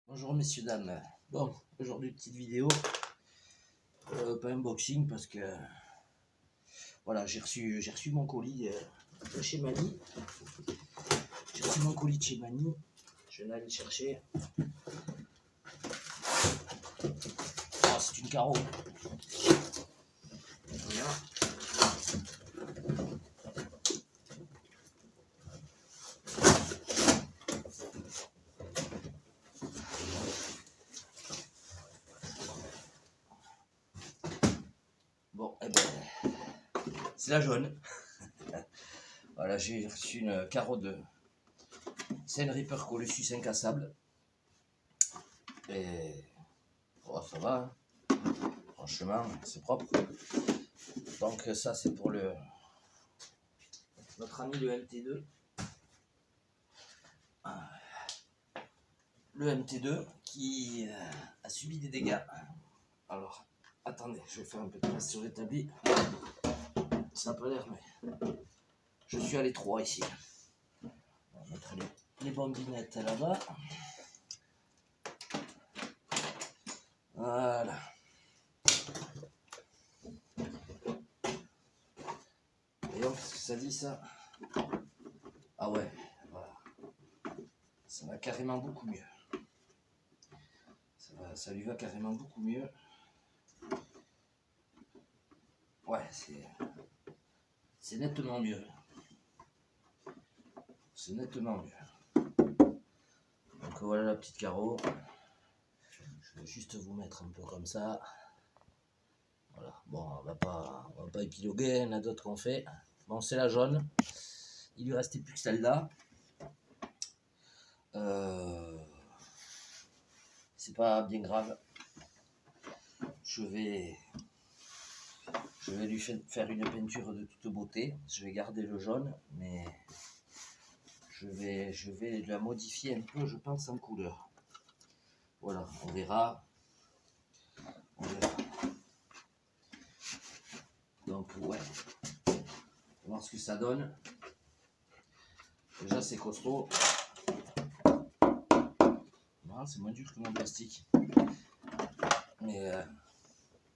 Bonjour messieurs dames. Bon, aujourd'hui petite vidéo, pas unboxing parce que voilà, j'ai reçu mon colis de chez Mani. J'ai reçu mon colis de chez Mani. Je vais aller le chercher. Oh, c'est une carreau. Voilà. Bon, eh ben, c'est la jaune. Voilà, j'ai reçu une carreau de Seine Reaper Colossus incassable. Et oh, ça va, hein. Franchement, c'est propre. Donc ça c'est pour notre ami le MT2. Le MT2 qui a subi des dégâts. Alors, attendez, je vais faire un peu de place sur l'établi. Ça n'a pas l'air, mais je suis à l'étroit ici. On va mettre les bombinettes là-bas. Voilà. Et donc, qu'est-ce que ça dit ça? Ah ouais, voilà. Ça va carrément beaucoup mieux. Ça lui va carrément beaucoup mieux. Ouais, c'est nettement mieux. C'est nettement mieux. Donc voilà la petite carreau. Je vais juste vous mettre un peu comme ça. Voilà. Bon, on va pas épiloguer, il y en a d'autres qu'on fait. Bon, c'est la jaune. Il lui restait plus que celle-là. C'est pas bien grave. Je vais lui faire une peinture de toute beauté. Je vais garder le jaune, mais je vais la modifier un peu, je pense, en couleur. Voilà, on verra. On verra. Donc ouais, on va voir ce que ça donne. Déjà c'est costaud. Voilà, c'est moins dur que mon plastique. Mais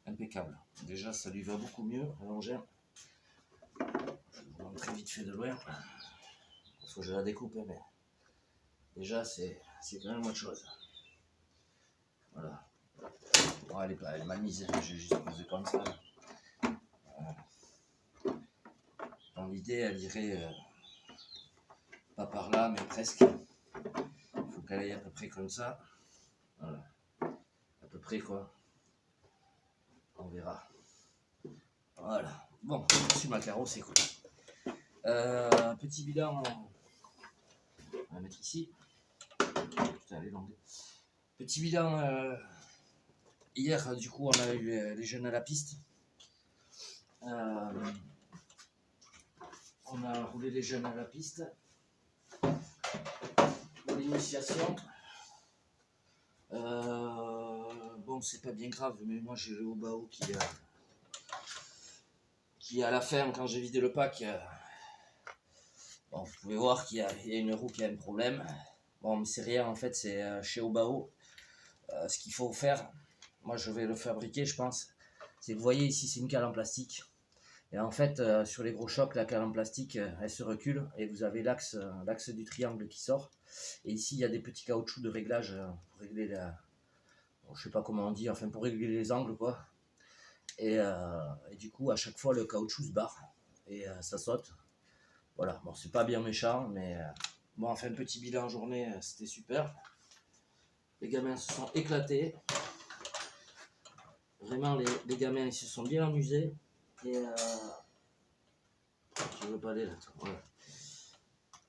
impeccable. Déjà ça lui va beaucoup mieux à l'engin. Je vais vous montrer vite fait de loin. Il faut que je la découpe, mais déjà c'est quand même autre chose. Voilà. Bon, elle est mal mise, j'ai juste posé comme ça. Dans l'idée, elle irait pas par là, mais presque. Il faut qu'elle aille à peu près comme ça. Voilà. À peu près quoi. On verra. Voilà. Bon, sur ma carreau, c'est cool. Petit bilan. On va mettre ici. Putain, elle est longue. Petit bilan. Hier, du coup, on a eu les jeunes à la piste. On a roulé les jeunes à la piste pour l'initiation. Bon, c'est pas bien grave, mais moi j'ai le Obao qui à la fin, quand j'ai vidé le pack, bon, vous pouvez voir qu'il y a une roue qui a un problème. Bon, mais c'est rien, en fait, c'est chez Obao. Ce qu'il faut faire, moi je vais le fabriquer, je pense, c'est que vous voyez ici, c'est une cale en plastique. Et en fait, sur les gros chocs, la cale en plastique, elle se recule et vous avez l'axe du triangle qui sort. Et ici, il y a des petits caoutchoucs de réglage pour régler la... Bon, je sais pas comment on dit, enfin pour régler les angles, quoi. Et du coup, à chaque fois, le caoutchouc se barre et ça saute. Voilà, bon, c'est pas bien méchant, mais bon, enfin, un petit bilan en journée, c'était super. Les gamins se sont éclatés. Vraiment, les gamins, ils se sont bien amusés. Et je veux pas aller là. Voilà.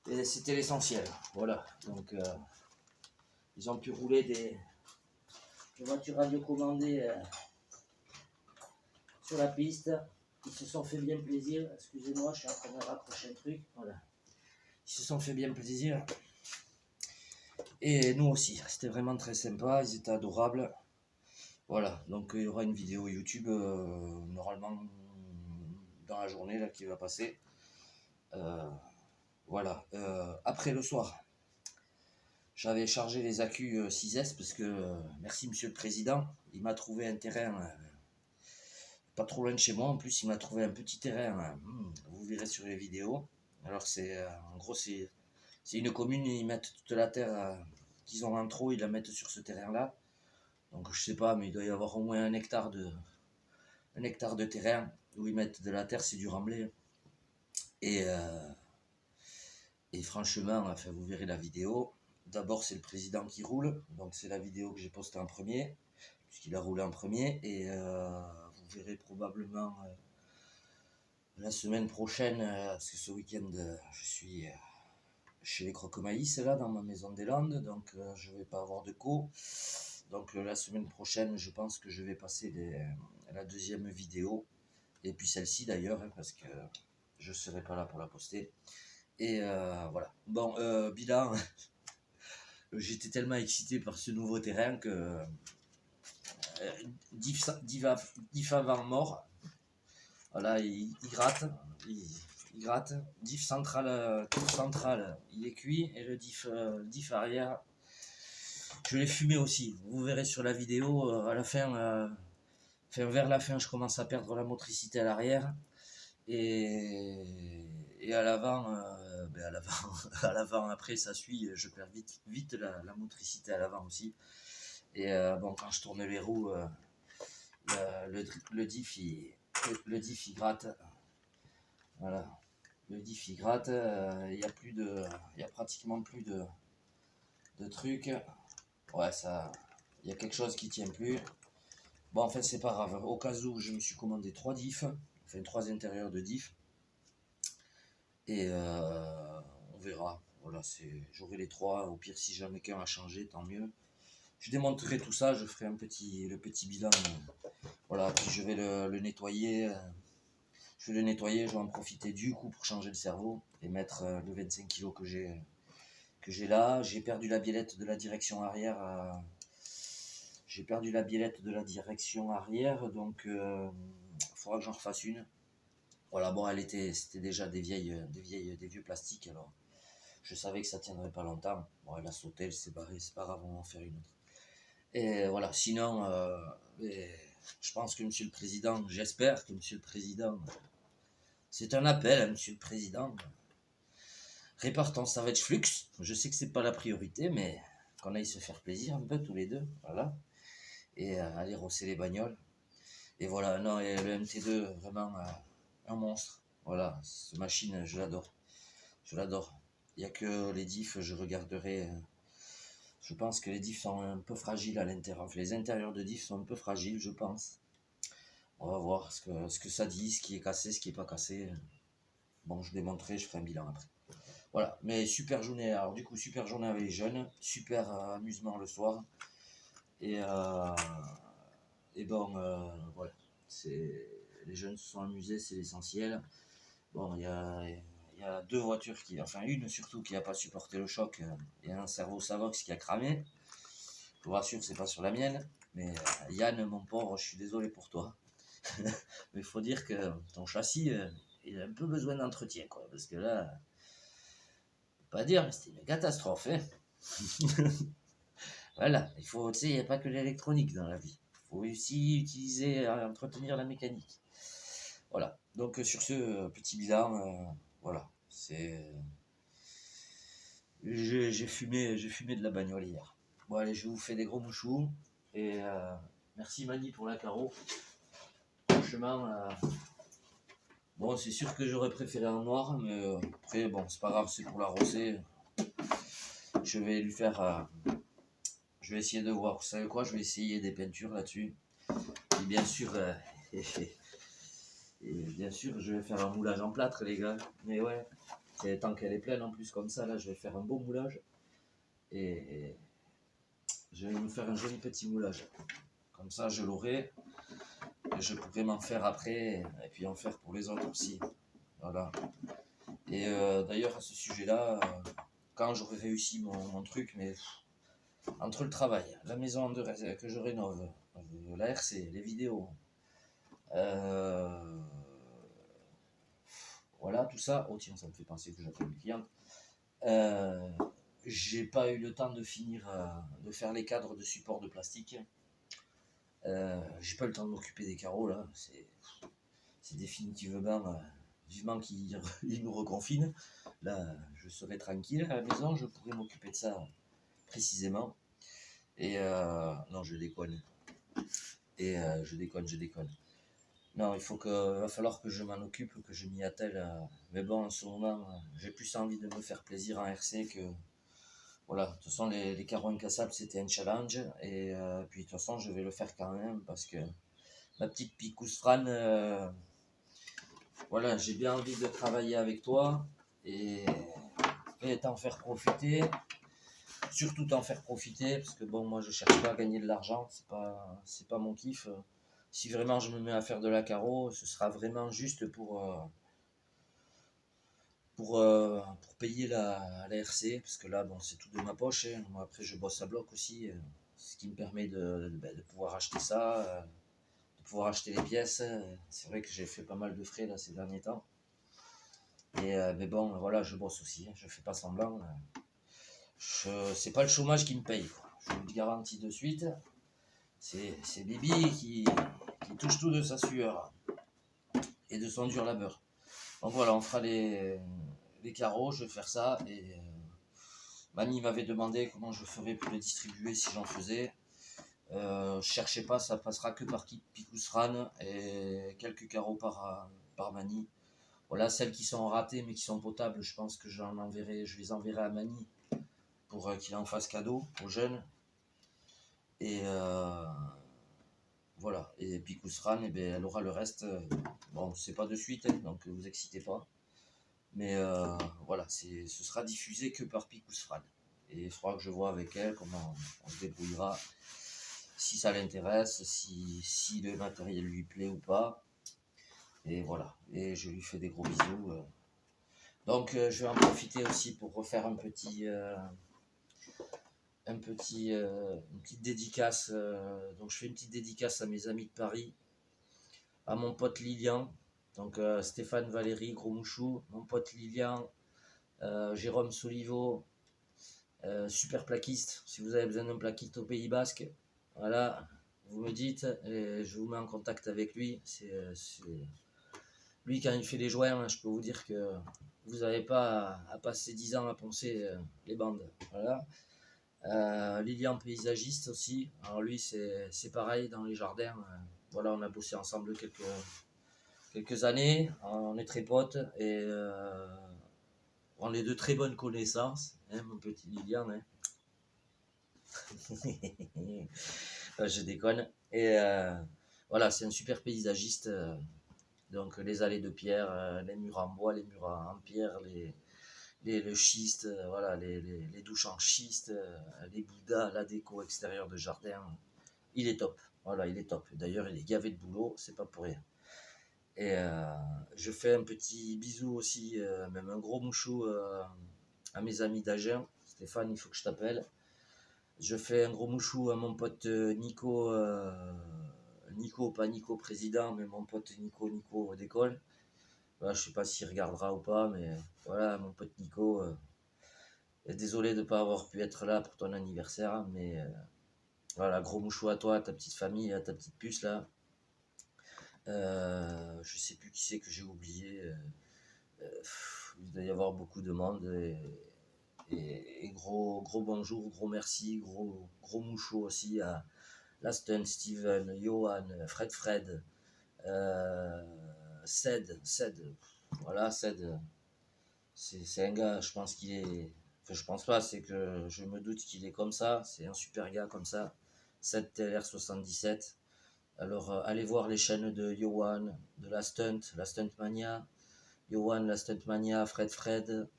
Et c'était l'essentiel. Voilà. Donc, ils ont pu rouler des voitures radiocommandées sur la piste. Ils se sont fait bien plaisir. Excusez-moi, je suis en train de raccrocher un truc. Voilà. Ils se sont fait bien plaisir. Et nous aussi. C'était vraiment très sympa. Ils étaient adorables. Voilà. Donc, il y aura une vidéo YouTube normalement dans la journée là, qui va passer. Voilà. Après le soir, J'avais chargé les accus 6S parce que, merci Monsieur le Président, il m'a trouvé un terrain pas trop loin de chez moi. En plus, il m'a trouvé un petit terrain, vous verrez sur les vidéos. Alors, en gros, c'est une commune, ils mettent toute la terre qu'ils ont en trop, ils la mettent sur ce terrain-là. Donc, je sais pas, mais il doit y avoir au moins un hectare de terrain où ils mettent de la terre, c'est du remblai. Et, euh, et franchement, enfin, vous verrez la vidéo. D'abord, c'est le président qui roule, donc c'est la vidéo que j'ai postée en premier, puisqu'il a roulé en premier. Et vous verrez probablement la semaine prochaine, parce que ce week-end, je suis chez les Croque-Maïs, là, dans ma maison des Landes, donc je ne vais pas avoir de co. Donc la semaine prochaine, je pense que je vais passer la deuxième vidéo, et puis celle-ci d'ailleurs, hein, parce que je ne serai pas là pour la poster. Et voilà. Bon, bilan, j'étais tellement excité par ce nouveau terrain que diff avant mort, voilà, il gratte, il gratte. Diff central, tour central, il est cuit, et le diff arrière, je l'ai fumé aussi. Vous verrez sur la vidéo, à la fin, vers la fin, je commence à perdre la motricité à l'arrière. Et à l'avant, à l'avant, à l'avant après ça suit, je perds vite la motricité à l'avant aussi. Et bon, quand je tourne les roues, le diff il gratte. Voilà, le diff il gratte. Il y a pratiquement plus de trucs. Ouais, ça, il y a quelque chose qui tient plus. Bon, en fait, c'est pas grave. Au cas où, je me suis commandé 3 diffs, enfin 3 intérieurs de diff. Et on verra. Voilà, j'aurai les 3. Au pire, si j'en ai qu'un à changer, tant mieux. Je démonterai tout ça, je ferai le petit bilan. Voilà, puis je vais le nettoyer. Je vais le nettoyer, je vais en profiter du coup pour changer le cerveau et mettre le 25 kg que j'ai là. J'ai perdu la biellette de la direction arrière. J'ai perdu la biellette de la direction arrière, donc il faudra que j'en refasse une. Voilà, bon, c'était déjà des vieux plastiques, alors je savais que ça tiendrait pas longtemps. Bon, elle a sauté, elle s'est barrée, c'est pas grave, on va en faire une autre. Et voilà, sinon, je pense que Monsieur le Président, j'espère que Monsieur le Président, c'est un appel à Monsieur le Président, répartons Savage Flux. Je sais que c'est pas la priorité, mais qu'on aille se faire plaisir un peu tous les deux, voilà, et aller rosser les bagnoles. Et voilà, non, et le MT2, vraiment un monstre. Voilà, cette machine, je l'adore. Je l'adore. Il n'y a que les diffs, je regarderai. Je pense que les diffs sont un peu fragiles à l'intérieur. Enfin, les intérieurs de diffs sont un peu fragiles, je pense. On va voir ce que ça dit, ce qui est cassé, ce qui n'est pas cassé. Bon, je démontrerai, je ferai un bilan après. Voilà, mais super journée. Alors, du coup, super journée avec les jeunes. Super amusement le soir. Et, bon, voilà. Les jeunes se sont amusés, c'est l'essentiel. Bon, il y a 2 voitures enfin une surtout qui n'a pas supporté le choc. Il y a un cerveau Savox qui a cramé. Je vous rassure, c'est pas sur la mienne. Mais Yann, mon pauvre, je suis désolé pour toi. Mais il faut dire que ton châssis, il a un peu besoin d'entretien, quoi. Parce que là, pas dire, mais c'était une catastrophe, hein. Voilà, il faut, tu sais, il n'y a pas que l'électronique dans la vie. Il faut aussi entretenir la mécanique. Voilà, donc sur ce petit bilan, voilà, j'ai fumé de la bagnole hier. Bon allez, je vous fais des gros mouchous, et merci Mani pour la carreau. Franchement, bon, c'est sûr que j'aurais préféré en noir, mais après, bon, c'est pas grave, c'est pour la rosée. Je vais lui faire, je vais essayer de voir, vous savez quoi, je vais essayer des peintures là-dessus. Et bien sûr, bien sûr, je vais faire un moulage en plâtre, les gars. Mais ouais, tant qu'elle est pleine en plus comme ça, là, je vais faire un beau moulage. Et je vais me faire un joli petit moulage. Comme ça, je l'aurai. Et je pourrai m'en faire après. Et puis en faire pour les autres aussi. Voilà. Et d'ailleurs, à ce sujet-là, quand j'aurai réussi mon truc, mais entre le travail, la maison que je rénove, la RC, les vidéos, voilà, tout ça. Oh tiens, ça me fait penser que j'appelle une cliente. j'ai pas eu le temps de finir de faire les cadres de support de plastique. J'ai pas eu le temps de m'occuper des carreaux là. C'est définitivement vivement qu'il il nous reconfine. Là, je serai tranquille à la maison, je pourrai m'occuper de ça précisément. Et non, je déconne. Et je déconne. Non, va falloir que je m'en occupe, que je m'y attelle. Mais bon, en ce moment, j'ai plus envie de me faire plaisir en RC que. Voilà, de toute façon, les carreaux incassables, c'était un challenge. Et puis, de toute façon, je vais le faire quand même parce que ma petite Picoustrane, voilà, j'ai bien envie de travailler avec toi et, et t'en faire profiter. Surtout t'en faire profiter parce que bon, moi, je cherche pas à gagner de l'argent, c'est pas mon kiff. Si vraiment je me mets à faire de la carreau, ce sera vraiment juste pour payer la RC, parce que là, bon, c'est tout de ma poche. Hein. Moi, après, je bosse à bloc aussi, ce qui me permet de pouvoir acheter ça, de pouvoir acheter les pièces. C'est vrai que j'ai fait pas mal de frais là ces derniers temps. Et, mais bon, voilà, je bosse aussi, hein, je fais pas semblant. C'est pas le chômage qui me paye, quoi. Je vous le garantis de suite. C'est Bibi qui touche tout de sa sueur et de son dur labeur. Donc voilà, on fera les carreaux, je vais faire ça. Et Mani m'avait demandé comment je ferais pour les distribuer si j'en faisais. Cherchez pas, ça passera que par Picoustrane et quelques carreaux par Mani. Voilà, celles qui sont ratées mais qui sont potables, je pense que je les enverrai à Mani pour qu'il en fasse cadeau aux jeunes. Et voilà, et Picoustrane, eh ben, elle aura le reste. Bon, c'est pas de suite, hein, donc vous excitez pas. Mais voilà, ce sera diffusé que par Picoustrane. Et il faudra que je vois avec elle comment on se débrouillera, si ça l'intéresse, si le matériel lui plaît ou pas. Et voilà, et je lui fais des gros bisous. Donc je vais en profiter aussi pour refaire une petite dédicace. Donc je fais une petite dédicace à mes amis de Paris, à mon pote Lilian, donc Stéphane Valéry, Gros Mouchou, mon pote Lilian, Jérôme Solivo, super plaquiste. Si vous avez besoin d'un plaquiste au Pays Basque, voilà, vous me dites, et je vous mets en contact avec lui. Lui, quand il fait les joints, hein, je peux vous dire que vous n'avez pas à passer 10 ans à poncer les bandes. Voilà. Lilian paysagiste aussi. Alors lui, c'est pareil dans les jardins. Voilà, on a bossé ensemble quelques années. On est très potes et on est de très bonnes connaissances. Hein, mon petit Lilian. Hein. Je déconne. Et voilà, c'est un super paysagiste. Donc les allées de pierre, les murs en bois, les murs en pierre, le schiste, voilà, les douches en schiste, les bouddhas, la déco extérieure de jardin. Il est top. Voilà, il est top. D'ailleurs, il est gavé de boulot, c'est pas pour rien. Et je fais un petit bisou aussi, même un gros mouchou à mes amis d'Agen. Stéphane, il faut que je t'appelle. Je fais un gros mouchou à mon pote Nico, Nico, pas Nico président, mais mon pote Nico d'école. Voilà, je sais pas s'il regardera ou pas, mais voilà, mon pote Nico. Désolé de ne pas avoir pu être là pour ton anniversaire, mais voilà, gros mouchou à toi, à ta petite famille, à ta petite puce là. Je sais plus qui c'est que j'ai oublié. Il doit y avoir beaucoup de monde. Et gros bonjour, gros merci, gros mouchou aussi à Laston, Steven, Johan, Fred, Ced. Voilà, Ced, c'est un gars, je pense qu'il est. Enfin, je pense pas, c'est que je me doute qu'il est comme ça. C'est un super gars comme ça. 7TLR77. Alors, allez voir les chaînes de Johan, de la Stunt Mania. Johan, la Stunt Mania, Fred.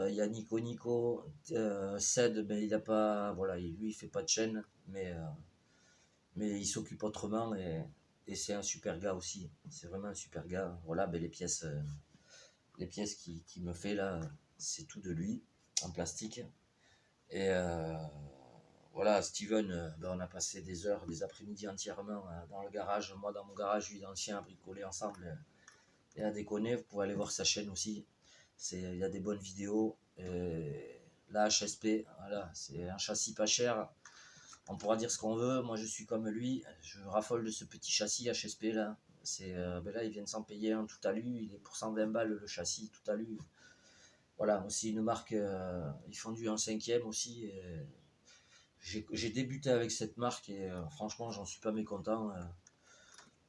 Il y a Nico. Ced, ben, il a pas. Voilà, lui, il fait pas de chaîne. Mais il s'occupe autrement. Et c'est un super gars aussi. C'est vraiment un super gars. Voilà, ben, les pièces qu'il me fait là, c'est tout de lui, en plastique. Et voilà, Steven, ben on a passé des heures, des après-midi entièrement dans le garage, moi dans mon garage, lui dans le sien, à bricoler ensemble et à déconner. Vous pouvez aller voir sa chaîne aussi. Il y a des bonnes vidéos. la HSP, voilà, c'est un châssis pas cher. On pourra dire ce qu'on veut, moi je suis comme lui, je raffole de ce petit châssis HSP là. Ben là, ils viennent s'en payer un tout alu, il est pour 120 balles le châssis tout alu. Voilà, aussi une marque, ils font du 1/5 aussi. J'ai débuté avec cette marque et franchement, j'en suis pas mécontent.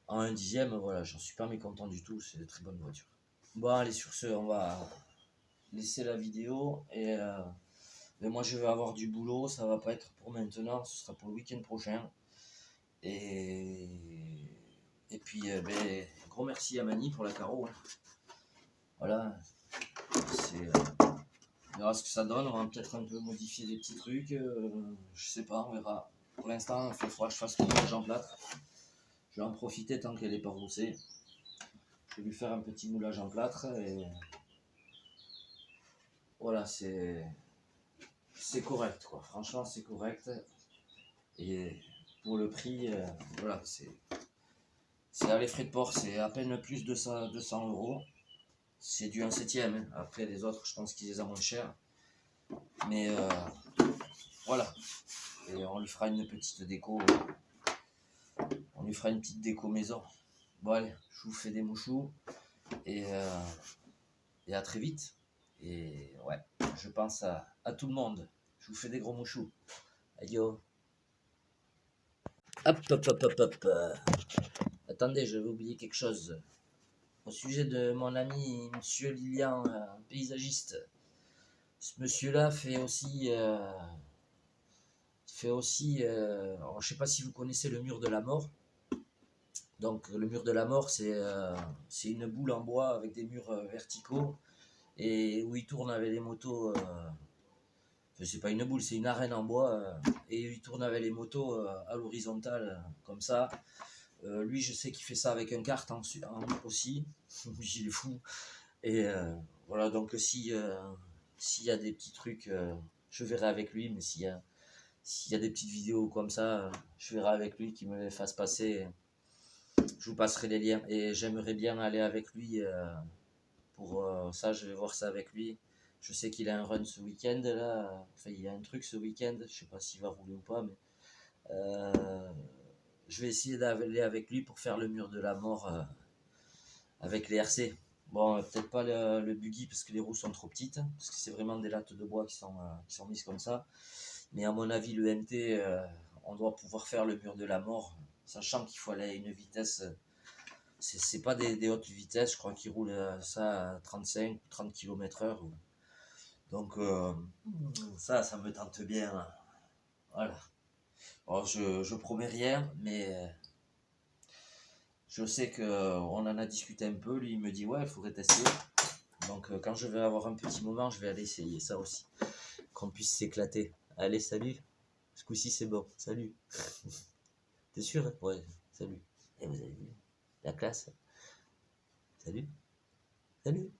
En 1/10, voilà, j'en suis pas mécontent du tout, c'est de très bonne voiture. Bon, allez, sur ce, on va laisser la vidéo et mais moi je vais avoir du boulot, ça va pas être pour maintenant, ce sera pour le week-end prochain. Et, et puis, ben, gros merci à Mani pour la carreau. Hein. Voilà, on verra ce que ça donne, on va peut-être un peu modifier des petits trucs, je sais pas, on verra. Pour l'instant, il faudra que je fasse le moulage en plâtre. Je vais en profiter tant qu'elle n'est pas roussée. Je vais lui faire un petit moulage en plâtre et voilà, c'est correct quoi. Franchement, c'est correct. Et pour le prix, voilà, c'est à les frais de port, c'est à peine plus de 200 euros. C'est du 1/7. Hein. Après, les autres, je pense qu'ils les ont moins cher. Mais voilà. Et on lui fera une petite déco. On lui fera une petite déco maison. Bon, allez, je vous fais des mouchous. Et à très vite. Et ouais, je pense à tout le monde. Je vous fais des gros mouchous. Adieu. Hop, hop, hop, hop, hop. Attendez, je vais oublier quelque chose. Au sujet de mon ami Monsieur Lilian, paysagiste. Ce monsieur-là fait aussi... alors, je sais pas si vous connaissez le mur de la mort. Donc le mur de la mort, c'est une boule en bois avec des murs verticaux et où il tourne avec les motos. C'est pas une boule, c'est une arène en bois et il tourne avec les motos à l'horizontale comme ça. Lui, je sais qu'il fait ça avec un kart aussi. Il est fou. Et voilà, donc s'il y a des petits trucs, je verrai avec lui. Mais s'il y a des petites vidéos comme ça, je verrai avec lui qu'il me les fasse passer. Je vous passerai les liens. Et j'aimerais bien aller avec lui pour ça. Je vais voir ça avec lui. Je sais qu'il a un run ce week-end là. Enfin, il y a un truc ce week-end. Je sais pas s'il va rouler ou pas, mais je vais essayer d'aller avec lui pour faire le mur de la mort avec les RC. Bon, peut-être pas le buggy parce que les roues sont trop petites, parce que c'est vraiment des lattes de bois qui sont mises comme ça. Mais à mon avis, le MT, on doit pouvoir faire le mur de la mort, sachant qu'il faut aller à une vitesse. C'est pas des hautes vitesses, je crois qu'ils roulent ça à 35 ou 30 km/h. Donc, ça me tente bien. Voilà. Bon, je promets rien, mais je sais qu'on en a discuté un peu. Lui, il me dit, ouais, il faudrait tester. Donc, quand je vais avoir un petit moment, je vais aller essayer ça aussi. Qu'on puisse s'éclater. Allez, salut. Ce coup-ci, c'est bon. Salut. T'es sûr hein? Ouais, salut. Et vous avez vu la classe. Salut. Salut.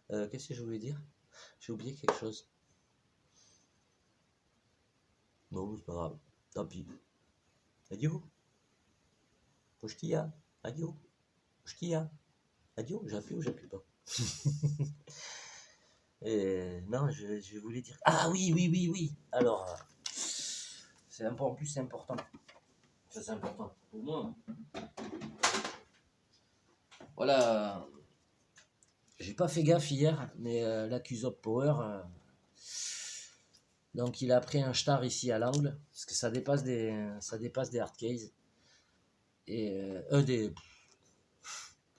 Qu'est-ce que je voulais dire? J'ai oublié quelque chose. Non, c'est pas grave. Tant pis. Adieu. Pochkia. Adieu. Pochkia. Adieu. J'appuie ou j'appuie pas? Non, je voulais dire... Ah oui, oui, oui, oui. Alors, c'est en plus c'est important. Ça, c'est important pour moi. Voilà. J'ai pas fait gaffe hier, mais l'Accusop Power... donc il a pris un star ici à l'angle, parce que ça dépasse des hard case. Et des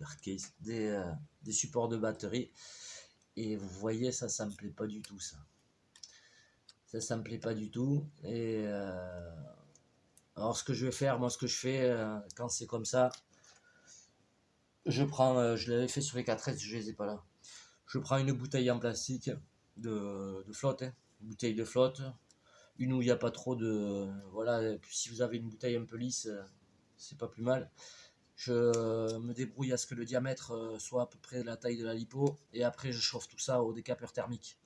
hard case, des supports de batterie. Et vous voyez, ça me plaît pas du tout, ça. Ça me plaît pas du tout. Et alors ce que je vais faire, moi ce que je fais quand c'est comme ça, je prends, je l'avais fait sur les 4S, je les ai pas là. Je prends une bouteille en plastique de flotte, hein, une bouteille de flotte, une où il n'y a pas trop de... Voilà, si vous avez une bouteille un peu lisse, c'est pas plus mal. Je me débrouille à ce que le diamètre soit à peu près la taille de la lipo, et après je chauffe tout ça au décapeur thermique.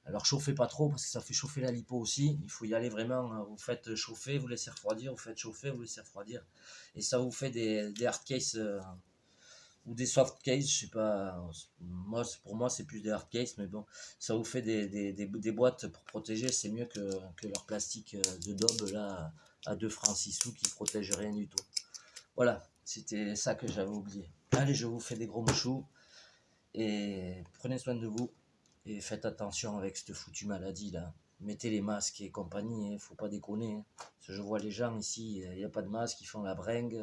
Alors chauffez pas trop parce que ça fait chauffer la lipo aussi, il faut y aller vraiment, vous faites chauffer, vous laissez refroidir, vous faites chauffer, vous laissez refroidir, et ça vous fait des hard case ou des soft cases, je sais pas. Pour moi, c'est plus des hard cases, mais bon, ça vous fait des boîtes pour protéger, c'est mieux que leur plastique de daube là à 2 francs 6 sous qui protège rien du tout. Voilà, c'était ça que j'avais oublié. Allez, je vous fais des gros mouchous et prenez soin de vous et faites attention avec cette foutue maladie là. Mettez les masques et compagnie, faut pas déconner. Je vois les gens ici, il n'y a pas de masque, ils font la bringue.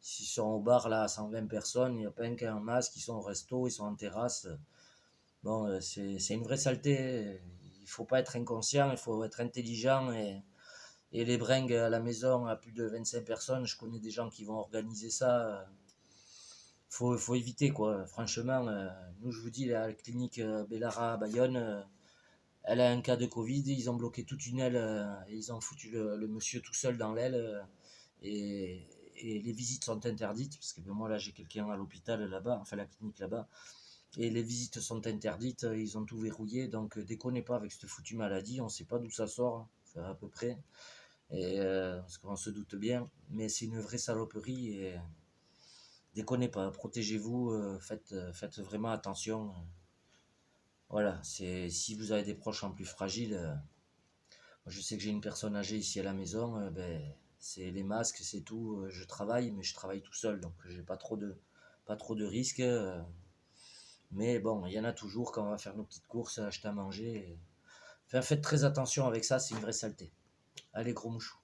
S'ils sont au bar là à 120 personnes, il n'y a pas un qui a un masque, ils sont au resto, ils sont en terrasse. Bon, c'est une vraie saleté. Il faut pas être inconscient, il faut être intelligent et les bringues à la maison à plus de 25 personnes, je connais des gens qui vont organiser ça. Faut éviter quoi. Franchement, nous je vous dis, la clinique Bellara à Bayonne, elle a un cas de Covid, ils ont bloqué toute une aile et ils ont foutu le monsieur tout seul dans l'aile et, et les visites sont interdites parce que ben, moi là j'ai quelqu'un à l'hôpital là-bas, enfin la clinique là-bas, et les visites sont interdites, ils ont tout verrouillé, donc déconnez pas avec cette foutue maladie, on sait pas d'où ça sort, hein, enfin, à peu près, et parce qu'on se doute bien, mais c'est une vraie saloperie et déconnez pas, protégez-vous, faites vraiment attention. Voilà, c'est si vous avez des proches en plus fragiles, je sais que j'ai une personne âgée ici à la maison, ben, c'est les masques, c'est tout. Je travaille, mais je travaille tout seul, donc j'ai pas trop de risques. Mais bon, il y en a toujours quand on va faire nos petites courses, acheter à manger. Enfin, faites très attention avec ça, c'est une vraie saleté. Allez, gros mouchou.